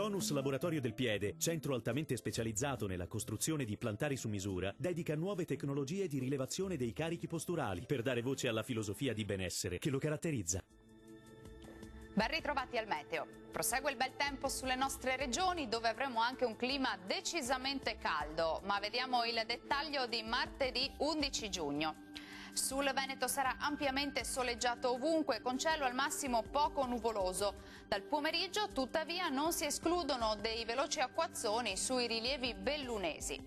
Tonus Laboratorio del Piede, centro altamente specializzato nella costruzione di plantari su misura, dedica nuove tecnologie di rilevazione dei carichi posturali per dare voce alla filosofia di benessere che lo caratterizza. Ben ritrovati al meteo. Prosegue il bel tempo sulle nostre regioni dove avremo anche un clima decisamente caldo, ma vediamo il dettaglio di martedì 11 giugno. Sul Veneto sarà ampiamente soleggiato ovunque, con cielo al massimo poco nuvoloso. Dal pomeriggio, tuttavia, non si escludono dei veloci acquazzoni sui rilievi bellunesi.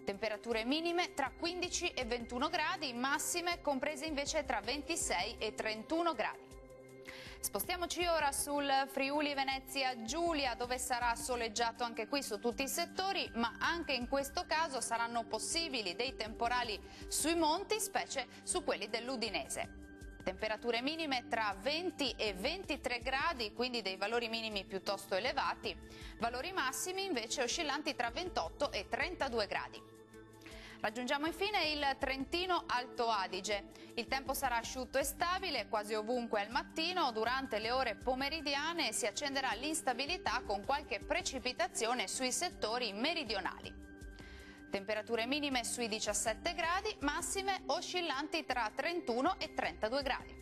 Temperature minime tra 15 e 21 gradi, massime comprese invece tra 26 e 31 gradi. Spostiamoci ora sul Friuli Venezia Giulia, dove sarà soleggiato anche qui su tutti i settori, ma anche in questo caso saranno possibili dei temporali sui monti, specie su quelli dell'Udinese. Temperature minime tra 20 e 23 gradi, quindi dei valori minimi piuttosto elevati, valori massimi invece oscillanti tra 28 e 32 gradi. Raggiungiamo infine il Trentino Alto Adige. Il tempo sarà asciutto e stabile quasi ovunque al mattino. Durante le ore pomeridiane si accenderà l'instabilità con qualche precipitazione sui settori meridionali. Temperature minime sui 17 gradi, massime oscillanti tra 31 e 32 gradi.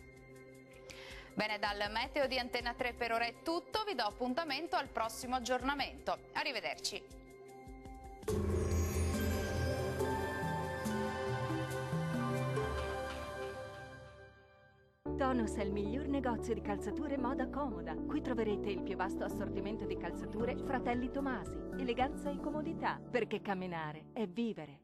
Bene, dal meteo di Antena 3 per ora è tutto. Vi do appuntamento al prossimo aggiornamento. Arrivederci. Tonus è il miglior negozio di calzature moda comoda. Qui troverete il più vasto assortimento di calzature Fratelli Tomasi. Eleganza e comodità, perché camminare è vivere.